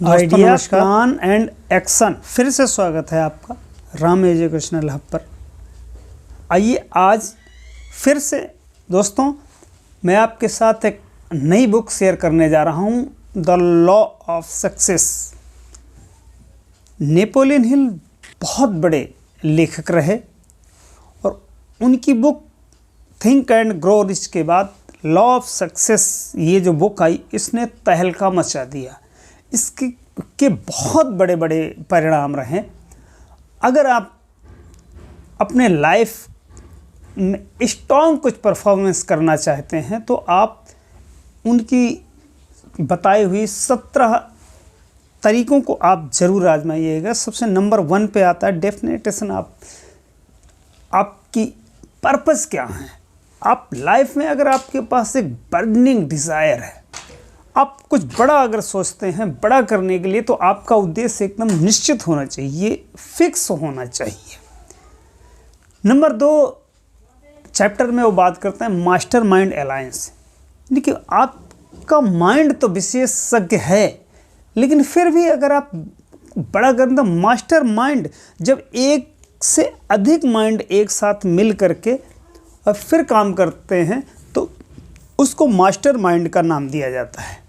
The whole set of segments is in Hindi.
Idea, plan and action. फिर से स्वागत है आपका राम एजुकेशनल हब पर। आइए आज फिर से दोस्तों मैं आपके साथ एक नई बुक शेयर करने जा रहा हूँ, the law of success. Napoleon Hill बहुत बड़े लेखक रहे और उनकी book think and grow rich के बाद लॉ ऑफ सक्सेस ये जो बुक आई, इसने तहलका मचा दिया। इसके बहुत बड़े बड़े परिणाम रहे। अगर आप अपने लाइफ में स्ट्रॉन्ग कुछ परफॉर्मेंस करना चाहते हैं तो आप उनकी बताई हुई 17 तरीकों को आप ज़रूर आजमाइएगा। सबसे नंबर 1 पे आता है डेफिनेशन। आपकी पर्पस क्या है। आप लाइफ में अगर आपके पास एक बर्निंग डिज़ायर है, आप कुछ बड़ा अगर सोचते हैं बड़ा करने के लिए, तो आपका उद्देश्य एकदम निश्चित होना चाहिए, फिक्स होना चाहिए। नंबर 2 चैप्टर में वो बात करते हैं मास्टर माइंड अलायंस। देखिए, आपका माइंड तो विशेषज्ञ है, लेकिन फिर भी अगर आप बड़ा करें तो मास्टर माइंड, जब एक से अधिक माइंड एक साथ मिल करके और फिर काम करते हैं तो उसको मास्टर माइंड का नाम दिया जाता है।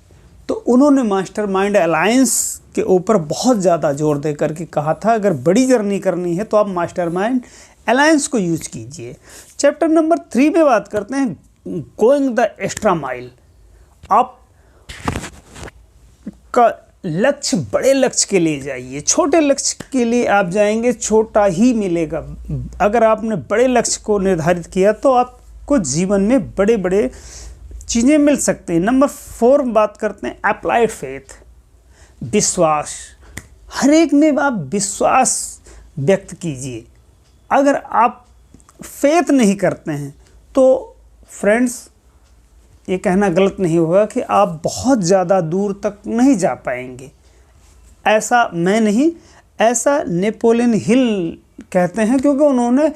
तो उन्होंने मास्टर माइंड अलायंस के ऊपर बहुत ज़्यादा जोर दे करके कहा था, अगर बड़ी जर्नी करनी है तो आप मास्टर माइंड अलायंस को यूज कीजिए। चैप्टर नंबर 3 में बात करते हैं गोइंग द एक्स्ट्रा माइल। आप का लक्ष्य बड़े लक्ष्य के लिए जाइए, छोटे लक्ष्य के लिए आप जाएंगे छोटा ही मिलेगा। अगर आपने बड़े लक्ष्य को निर्धारित किया तो आपको जीवन में बड़े बड़े चीज़ें मिल सकती हैं। नंबर 4 बात करते हैं अप्लाइड फेथ, विश्वास। हर एक में आप विश्वास व्यक्त कीजिए। अगर आप फेथ नहीं करते हैं तो फ्रेंड्स, ये कहना गलत नहीं होगा कि आप बहुत ज़्यादा दूर तक नहीं जा पाएंगे। ऐसा मैं नहीं, ऐसा नेपोलियन हिल कहते हैं, क्योंकि उन्होंने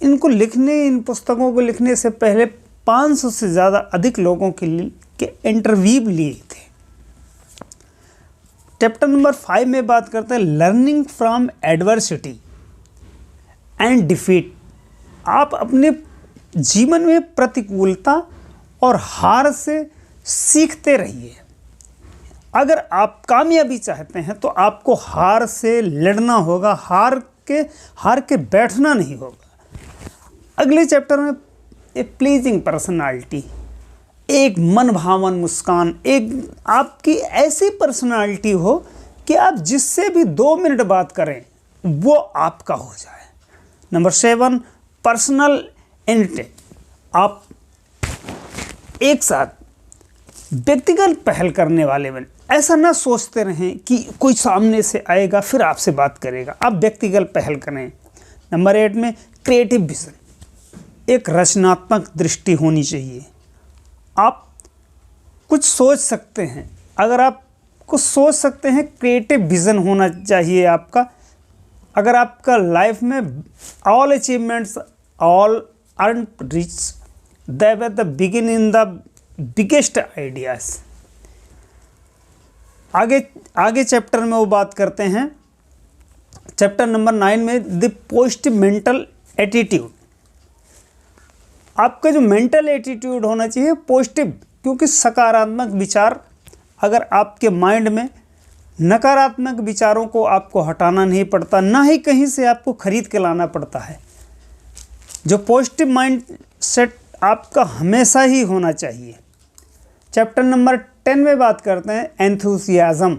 इन पुस्तकों को लिखने से पहले 500 से ज़्यादा अधिक लोगों के इंटरव्यू लिए थे। चैप्टर नंबर 5 में बात करते हैं learning from adversity and defeat. आप अपने जीवन में प्रतिकूलता और हार से सीखते रहिए। अगर आप कामयाबी चाहते हैं तो आपको हार से लड़ना होगा, हार के बैठना नहीं होगा। अगले चैप्टर में एक प्लीजिंग पर्सनालिटी, एक मन भावन मुस्कान, एक आपकी ऐसी पर्सनालिटी हो कि आप जिससे भी 2 मिनट बात करें वो आपका हो जाए। Number 7 personal intent. आप एक साथ व्यक्तिगत पहल करने वाले बने। ऐसा ना सोचते रहें कि कोई सामने से आएगा फिर आपसे बात करेगा, आप व्यक्तिगत पहल करें। नंबर 8 में क्रिएटिव विजन, एक रचनात्मक दृष्टि होनी चाहिए। आप कुछ सोच सकते हैं, अगर आप कुछ सोच सकते हैं, क्रिएटिव विजन होना चाहिए आपका। अगर आपका लाइफ में all achievements all earn rich they were the begin in the biggest ideas। आगे चैप्टर में वो बात करते हैं, चैप्टर नंबर 9 में द पॉजिटिव मेंटल एटीट्यूड। आपका जो मेंटल एटीट्यूड होना चाहिए पॉजिटिव, क्योंकि सकारात्मक विचार, अगर आपके माइंड में नकारात्मक विचारों को आपको हटाना नहीं पड़ता, ना ही कहीं से आपको खरीद के लाना पड़ता है। जो पॉजिटिव माइंड सेट आपका हमेशा ही होना चाहिए। चैप्टर नंबर 10 में बात करते हैं एंथुसियाज्म।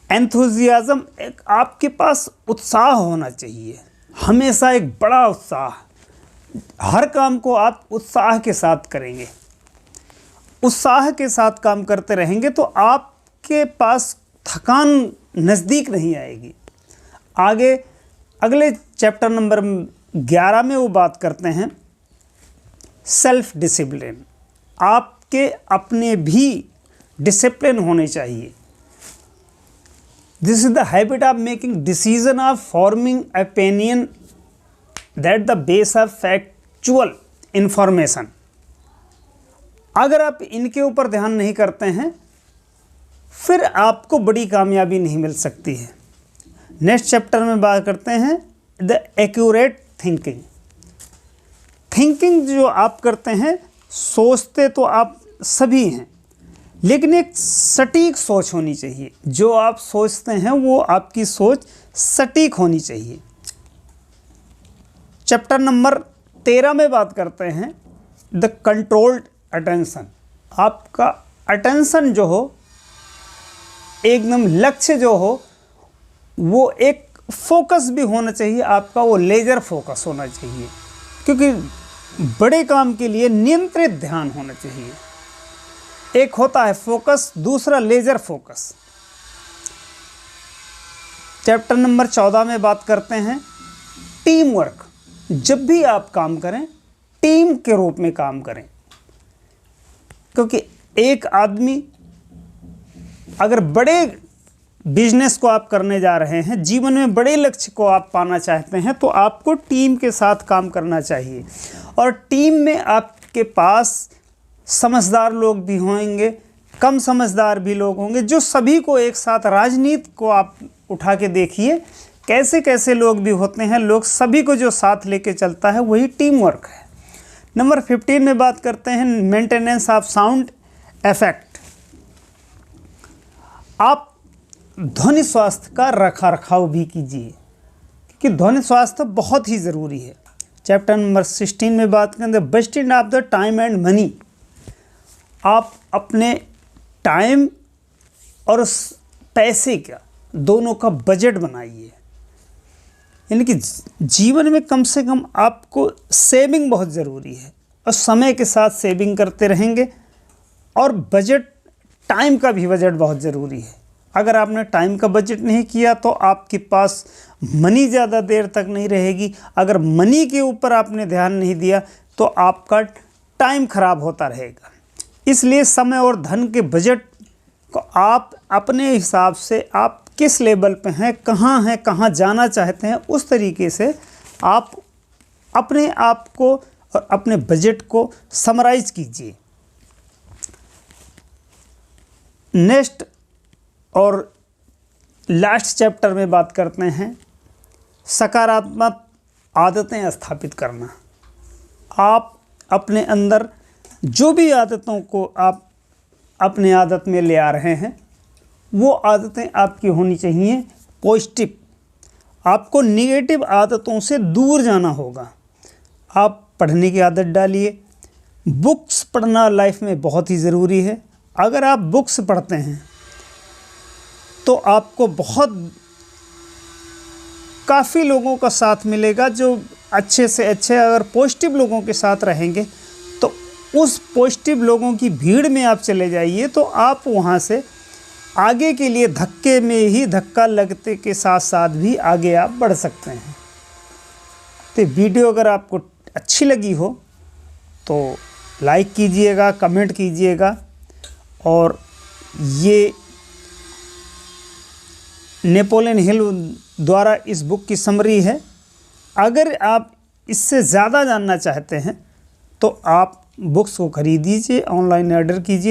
एंथुसियाज्म, एक आपके पास उत्साह होना चाहिए, हमेशा एक बड़ा उत्साह। हर काम को आप उत्साह के साथ करेंगे, उत्साह के साथ काम करते रहेंगे तो आपके पास थकान नज़दीक नहीं आएगी। अगले चैप्टर नंबर 11 में वो बात करते हैं सेल्फ डिसिप्लिन। आपके अपने भी डिसिप्लिन होने चाहिए। This is the habit of making decision of forming opinion that the base of factual information. अगर आप इनके ऊपर ध्यान नहीं करते हैं फिर आपको बड़ी कामयाबी नहीं मिल सकती है। नेक्स्ट चैप्टर में बात करते हैं द एक्यूरेट थिंकिंग। थिंकिंग जो आप करते हैं, सोचते तो आप सभी हैं, लेकिन एक सटीक सोच होनी चाहिए। जो आप सोचते हैं वो आपकी सोच सटीक होनी चाहिए। चैप्टर नंबर 13 में बात करते हैं द कंट्रोल्ड अटेंशन। आपका अटेंशन जो हो, एकदम लक्ष्य जो हो, वो एक फोकस भी होना चाहिए आपका, वो लेजर फोकस होना चाहिए, क्योंकि बड़े काम के लिए नियंत्रित ध्यान होना चाहिए। एक होता है फोकस, दूसरा लेजर फोकस। चैप्टर नंबर 14 में बात करते हैं टीम वर्क। जब भी आप काम करें, टीम के रूप में काम करें, क्योंकि एक आदमी अगर बड़े बिजनेस को आप करने जा रहे हैं, जीवन में बड़े लक्ष्य को आप पाना चाहते हैं, तो आपको टीम के साथ काम करना चाहिए। और टीम में आपके पास समझदार लोग भी होंगे, कम समझदार भी लोग होंगे, जो सभी को एक साथ, राजनीति को आप उठा के देखिए, कैसे कैसे लोग भी होते हैं। लोग सभी को जो साथ लेके चलता है वही टीम वर्क है। नंबर 15 में बात करते हैं मेंटेनेंस ऑफ साउंड इफेक्ट। आप ध्वनि स्वास्थ्य का रखरखाव भी कीजिए, क्योंकि ध्वनि स्वास्थ्य बहुत ही ज़रूरी है। चैप्टर नंबर 16 में बात करें the wasting of the time and money. आप अपने टाइम और उस पैसे का, दोनों का बजट बनाइए। यानी कि जीवन में कम से कम आपको सेविंग बहुत ज़रूरी है, और समय के साथ सेविंग करते रहेंगे। और बजट, टाइम का भी बजट बहुत ज़रूरी है। अगर आपने टाइम का बजट नहीं किया तो आपके पास मनी ज़्यादा देर तक नहीं रहेगी। अगर मनी के ऊपर आपने ध्यान नहीं दिया तो आपका टाइम खराब होता रहेगा। इसलिए समय और धन के बजट को आप अपने हिसाब से, आप किस लेवल पे हैं, कहाँ जाना चाहते हैं, उस तरीके से आप अपने आप को और अपने बजट को समराइज कीजिए। नेक्स्ट और लास्ट चैप्टर में बात करते हैं सकारात्मक आदतें स्थापित करना। आप अपने अंदर जो भी आदतों को आप अपने आदत में ले आ रहे हैं, वो आदतें आपकी होनी चाहिए पॉजिटिव। आपको नेगेटिव आदतों से दूर जाना होगा। आप पढ़ने की आदत डालिए। बुक्स पढ़ना लाइफ में बहुत ही ज़रूरी है। अगर आप बुक्स पढ़ते हैं तो आपको काफ़ी लोगों का साथ मिलेगा, जो अच्छे से अच्छे, अगर पॉजिटिव लोगों के साथ रहेंगे तो उस पॉजिटिव लोगों की भीड़ में आप चले जाइए, तो आप वहाँ से आगे के लिए धक्के में ही, धक्का लगते के साथ साथ भी आगे आप बढ़ सकते हैं। तो वीडियो अगर आपको अच्छी लगी हो तो लाइक कीजिएगा, कमेंट कीजिएगा। और ये नेपोलियन हिल द्वारा इस बुक की समरी है। अगर आप इससे ज़्यादा जानना चाहते हैं तो आप बुक्स को खरीदीजिए, ऑनलाइन ऑर्डर कीजिए।